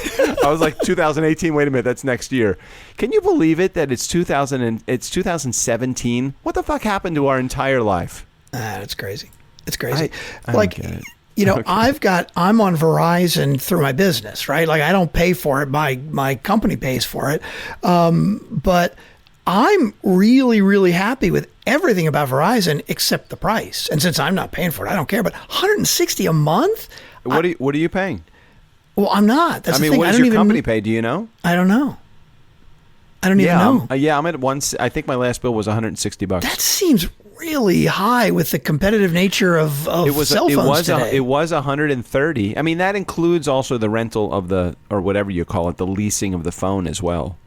I was like, 2018, wait a minute, that's next year. Can you believe it that it's 2017? What the fuck happened to our entire life? That's crazy. It's crazy. I don't get it. I'm on Verizon through my business, right? Like I don't pay for it. My company pays for it. But I'm really, really happy with everything about Verizon except the price. And since I'm not paying for it, I don't care. But $160 a month? What are you paying? Well, I'm not. That's the thing. What does your company pay? Do you know? I don't know. I don't even know. I'm at I think my last bill was $160. That seems really high with the competitive nature of cell phones today. It was $130. I mean, that includes also the rental of or whatever you call it, the leasing of the phone as well.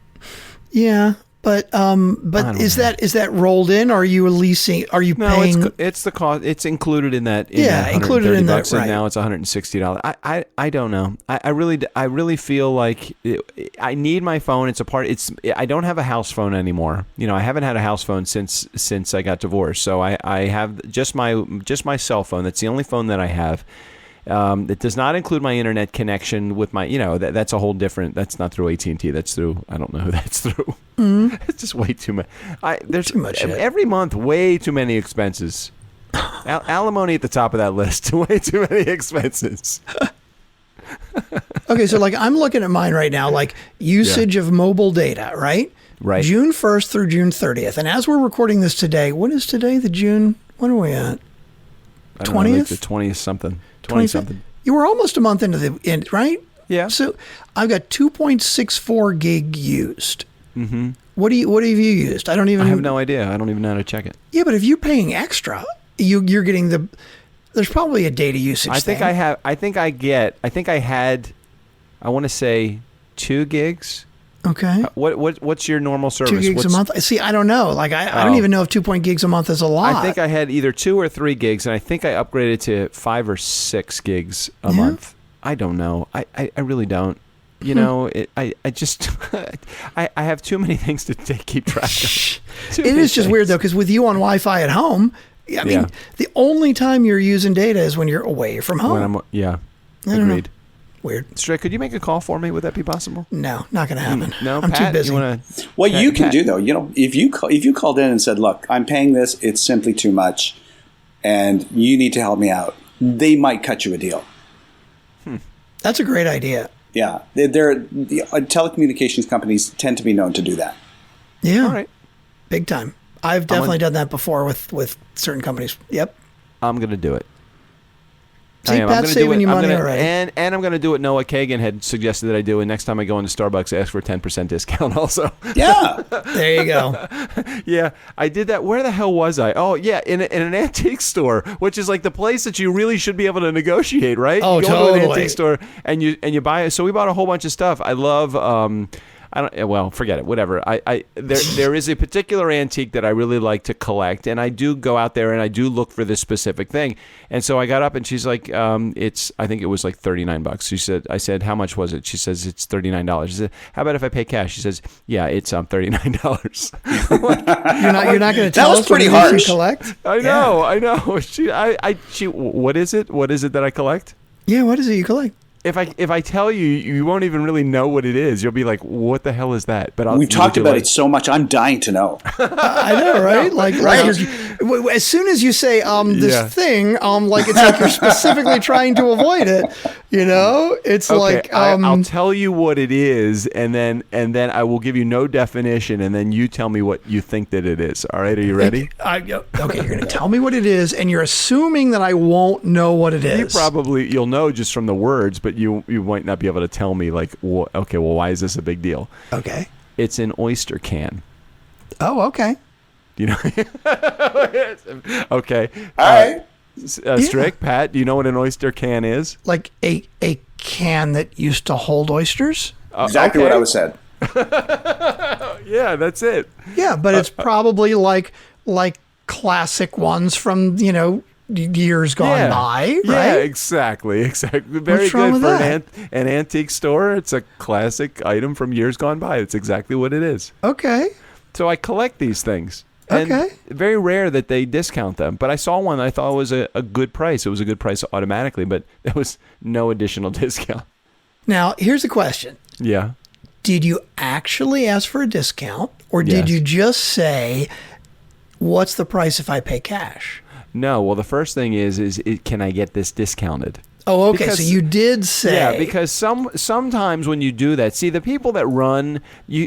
Yeah. But is that rolled in? Or are you leasing? Are you paying? No, it's the cost. It's included in that. Included in that. Right. And now it's $160. I don't know. I really feel like I need my phone. It's a part. I don't have a house phone anymore. I haven't had a house phone since I got divorced. So I have just my cell phone. That's the only phone that I have. It does not include my internet connection with my, that's a whole different, that's not through AT&T, that's through, I don't know who that's through. It's just way too much. There's too much every month, way too many expenses. Alimony at the top of that list, way too many expenses. Okay, so like I'm looking at mine right now, like usage of mobile data, right? Right. June 1st through June 30th. And as we're recording this today, what is today? When are we at? 20th? Like the 20th something. 20 something. You were almost a month into the end, right? Yeah. So I've got 2.64 gig used. Mm-hmm. What have you used? I have no idea. I don't even know how to check it. Yeah, but if you're paying extra, you're getting there's probably a data usage thing. I want to say 2 gigs. Okay. What's your normal service? 2 gigs a month? See, I don't know. Like, I don't even know if 2 gigs a month is a lot. I think I had either 2 or 3 gigs, and I think I upgraded to 5 or 6 gigs a month. I don't know. I really don't. I just I have too many things to keep track of. It is just weird though, because with you on Wi-Fi at home, I mean, the only time you're using data is when you're away from home. Agreed. Weird. Strick, could you make a call for me? Would that be possible? No, not going to happen. No, I'm Pat, too busy. What you can do though, if you called in and said, "Look, I'm paying this. It's simply too much, and you need to help me out," they might cut you a deal. That's a great idea. Yeah, the telecommunications companies tend to be known to do that. Yeah, all right, big time. I've definitely done that before with certain companies. Yep, I'm going to do it. See, Pat's saving you money already. And I'm going to do what Noah Kagan had suggested that I do. And next time I go into Starbucks, I ask for a 10% discount also. Yeah. There you go. Yeah, I did that. Where the hell was I? Oh, yeah, in an antique store, which is like the place that you really should be able to negotiate, right? Oh, you go totally. to an antique store and you buy it. So we bought a whole bunch of stuff. I love... forget it. Whatever. There is a particular antique that I really like to collect, and I do go out there and I do look for this specific thing. And so I got up and she's like, I think it was like $39. I said, how much was it? She says, it's $39. She said, how about if I pay cash? She says, yeah, it's $39. You're not going to tell us pretty what harsh. You collect? I know. She, what is it? What is it that I collect? Yeah, what is it you collect? If I tell you, you won't even really know what it is. You'll be like, "What the hell is that?" But we've talked about it so much. I'm dying to know. I know, right? Like as soon as you say this thing, like it's like you're specifically trying to avoid it. It's okay, like I'll tell you what it is, and then I will give you no definition, and then you tell me what you think that it is. All right? Are you ready? Okay, you're going to tell me what it is, and you're assuming that I won't know what it is. You'll know just from the words, but you might not be able to tell me like, okay, well, why is this a big deal? Okay. It's an oyster can. Oh, okay. Okay. All right. Strick, Pat, do you know what an oyster can is? Like a can that used to hold oysters? Exactly what I was said. Yeah, that's it. Yeah, but it's probably like classic ones from, years gone by, right? Yeah, exactly. Very good for an antique store. It's a classic item from years gone by. It's exactly what it is. Okay. So I collect these things. And very rare that they discount them. But I saw one that I thought was a good price. It was a good price automatically, but there was no additional discount. Now, here's the question. Yeah. Did you actually ask for a discount, or did you just say, what's the price if I pay cash? No. Well, the first thing is can I get this discounted? Oh, okay. So you did say. Yeah, because sometimes when you do that, see, the people that run,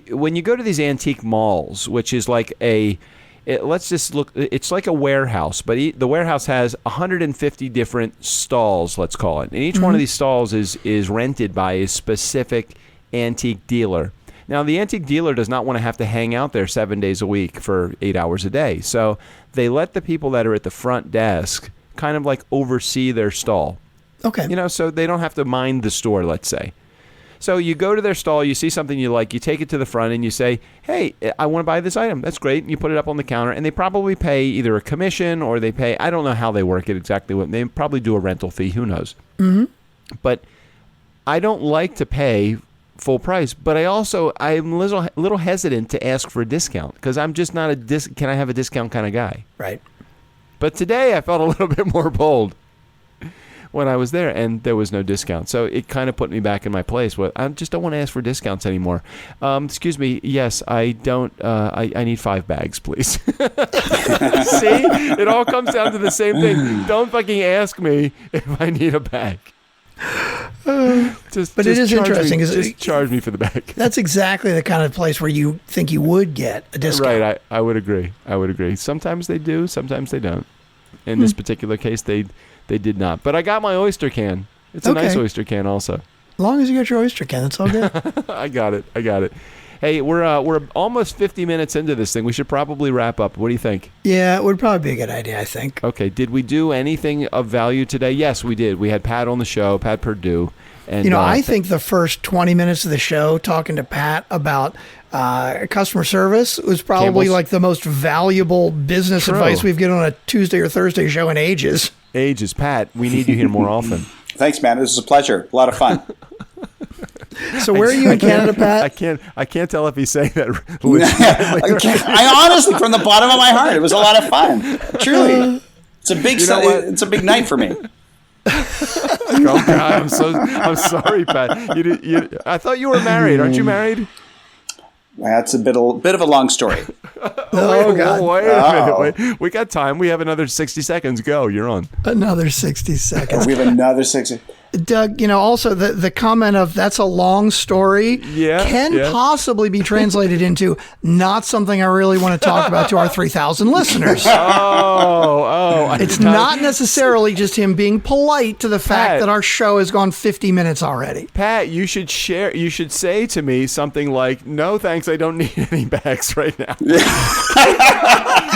when you go to these antique malls, which is like let's just look, it's like a warehouse, but the warehouse has 150 different stalls, let's call it. And each one of these stalls is rented by a specific antique dealer. Now, the antique dealer does not want to have to hang out there 7 days a week for 8 hours a day. So they let the people that are at the front desk kind of like oversee their stall. Okay. So they don't have to mind the store, let's say. So you go to their stall, you see something you like, you take it to the front and you say, hey, I want to buy this item. That's great. And you put it up on the counter and they probably pay either a commission or they pay, I don't know how they work it exactly. They probably do a rental fee. Who knows? Mm-hmm. But I don't like to pay full price, but I'm a little hesitant to ask for a discount because I'm just not can I have a discount kind of guy. Right. But today I felt a little bit more bold when I was there, and there was no discount. So it kind of put me back in my place. I just don't want to ask for discounts anymore. Excuse me. Yes, I don't. I need 5 bags, please. See? It all comes down to the same thing. Don't fucking ask me if I need a bag. But it is interesting. Just charge me for the bag. That's exactly the kind of place where you think you would get a discount. Right. I would agree. Sometimes they do. Sometimes they don't. In this particular case, they did not. But I got my oyster can. It's a nice oyster can also. As long as you got your oyster can, that's all good. I got it. Hey, we're almost 50 minutes into this thing. We should probably wrap up. What do you think? Yeah, it would probably be a good idea, I think. Okay. Did we do anything of value today? Yes, we did. We had Pat on the show, Pat Purdue. And, I think the first 20 minutes of the show talking to Pat about customer service was probably Campbell's. like the most valuable business advice we've given on a Tuesday or Thursday show in ages. Pat, we need you here more often. Thanks, man. This was a pleasure. A lot of fun. So where are you in Canada, Pat? I can't tell if he's saying that. I honestly, from the bottom of my heart, it was a lot of fun. Truly, it's a big. It's a big night for me. Oh God, I'm sorry, Pat. I thought you were married. Aren't you married? That's a bit of a long story. God. Wait a minute. Wait. We got time. We have another 60 seconds. Go. You're on. Another 60 seconds. We have another 60. Doug, also the comment of that's a long story can possibly be translated into not something I really want to talk about to our 3,000 listeners. Oh. It's not necessarily just him being polite to the fact that our show has gone 50 minutes already. Pat, you should say to me something like, no, thanks, I don't need any bags right now.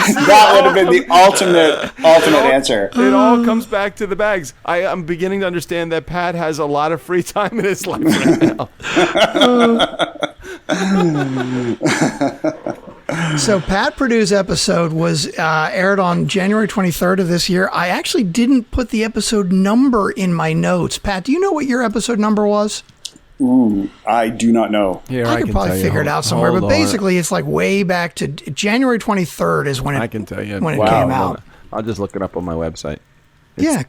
That would have been the ultimate answer. It all comes back to the bags. I'm beginning to understand that Pat has a lot of free time in his life right now. So Pat Purdue's episode was aired on January 23rd of this year. I actually didn't put the episode number in my notes. Pat, do you know what your episode number was? Ooh, I do not know. Here, I could probably figure it out somewhere, but basically it's like way back to January 23rd is when it, I can tell you when it came out. I'll just look it up on my website.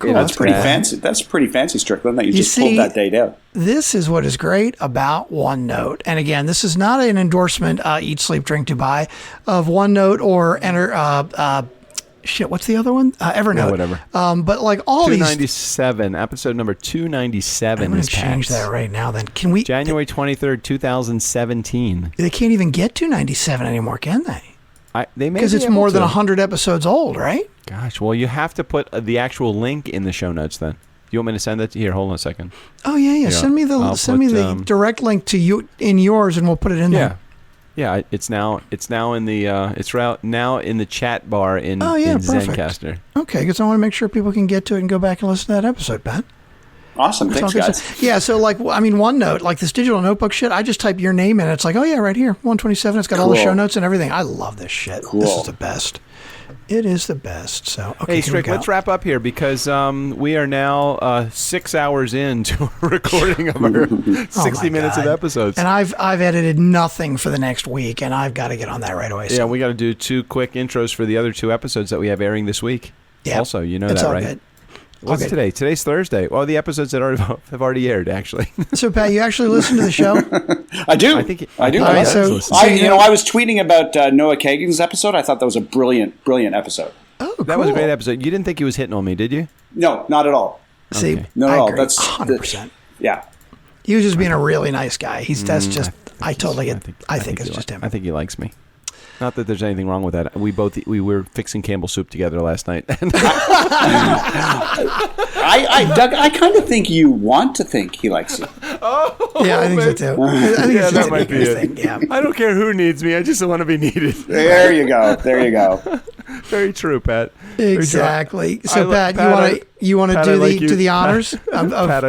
Cool. That's pretty fancy. That's pretty fancy, Strickland, that you just pulled that date out. This is what is great about OneNote. And again, this is not an endorsement, Eat, Sleep, Drink, to Buy, of OneNote or what's the other one? Evernote. Yeah, whatever. But like all 297, episode number 297 I'm going to change that right now then. Can we? January 23rd, 2017. They can't even get 297 anymore, can they? They may because it's more than 100 episodes old, right? Gosh, well, you have to put the actual link in the show notes then. You want me to send that to here? Hold on a second. Oh yeah. Here, send me the direct link to you in yours, and we'll put it in there. Yeah, it's now in the now in the chat bar in Zencaster. Okay, because I want to make sure people can get to it and go back and listen to that episode, Pat. Awesome, thanks, guys. Yeah, so OneNote, like this digital notebook shit, I just type your name in, and it's like, oh yeah, right here, 127. It's got all the show notes and everything. I love this shit. Cool. This is the best. It is the best. So, okay, hey, Strick, let's wrap up here because we are now 6 hours into a recording of our 60 minutes of episodes. And I've edited nothing for the next week, and I've got to get on that right away. Yeah, we got to do 2 quick intros for the other 2 episodes that we have airing this week. Yeah. Also, you know that, right? Good. What's today? Today's Thursday. Well, the episodes that have already aired, actually. So, Pat, you actually listen to the show? I do. I do. Right, I was tweeting about Noah Kagan's episode. I thought that was a brilliant, brilliant episode. Oh, cool. That was a great episode. You didn't think he was hitting on me, did you? No, not at all. See, Okay. No, I agree, that's 100%. Yeah. He was just being a really nice guy. That's just, I totally get, I think it's he just him. I think he likes me. Not that there's anything wrong with that. We were fixing Campbell soup together last night. Doug, I kind of think you want to think he likes you. Yeah, I think so too. I think it's just that a might be nice it. thing. Yeah. I don't care who needs me. I just want to be needed. There you go. There you go. Very true, Pat. Very true. Exactly. So, I Pat, you want to Pat, do I like the you. do the honors? of, Pat,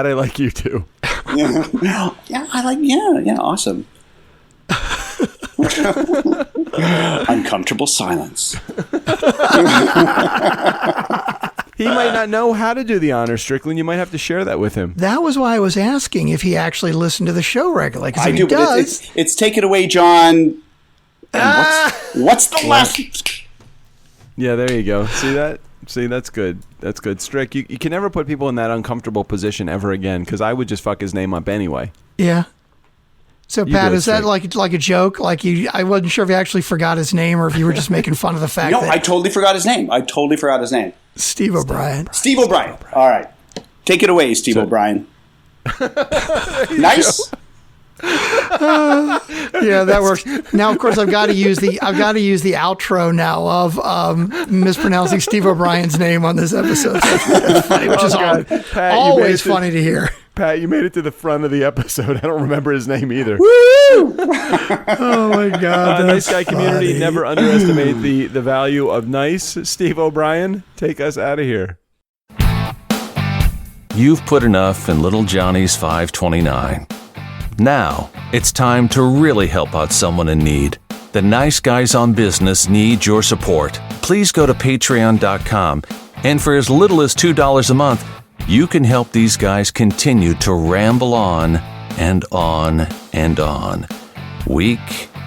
I like you too. Yeah, awesome. Uncomfortable silence. He might not know how to do the honors, Strickland. You might have to share that with him. that was why I was asking if he actually listened to the show regularly. Because I if do, he but does, it's take it away, John. And what's the last? Yeah, there you go. See that? See, that's good. That's good. Strick, you can never put people in that uncomfortable position ever again, because I would just fuck his name up anyway. yeah. So, You Pat, do it is that straight. like a joke? Like I wasn't sure if you actually forgot his name or if you were just making fun of the fact No, that I totally forgot his name. Steve O'Brien. Steve O'Brien. All right, take it away, Steve O'Brien. Nice. Yeah, that works. Now, of course, I've got to use the outro now of mispronouncing Steve O'Brien's name on this episode. That's funny, which is God. Pat, always funny to hear. Pat, you made it to the front of the episode. I don't remember his name either. Oh my God! Nice that's guy community, funny. never underestimate the value of nice. Steve O'Brien, take us out of here. You've put enough in little Johnny's 529. Now, it's time to really help out someone in need. The Nice Guys on Business need your support. Please go to patreon.com, and for as little as $2 a month, you can help these guys continue to ramble on and on and on, week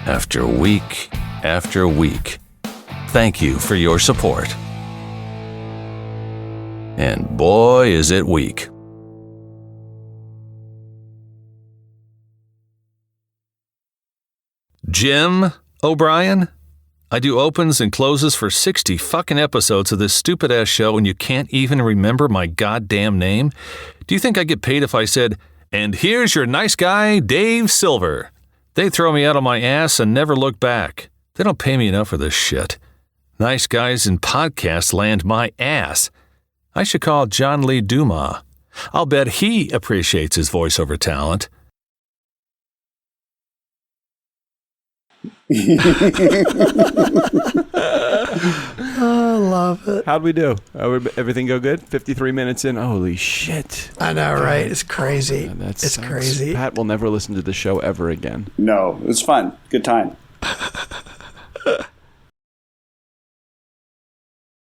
after week after week. Thank you for your support. And boy, is it weak. Jim O'Brien? I do opens and closes for 60 fucking episodes of this stupid-ass show and you can't even remember my goddamn name? Do you think I get paid if I said, "And here's your nice guy, Dave Silver"? They throw me out on my ass and never look back. They don't pay me enough for this shit. Nice guys in podcast land my ass. I should call John Lee Dumas. I'll bet he appreciates his voiceover talent. I love it. How'd we do? Everything go good? 53 minutes in. Holy shit. I know, right? It's crazy. That It's sucks. crazy. Pat will never listen to the show ever again. No, it was fun. Good time.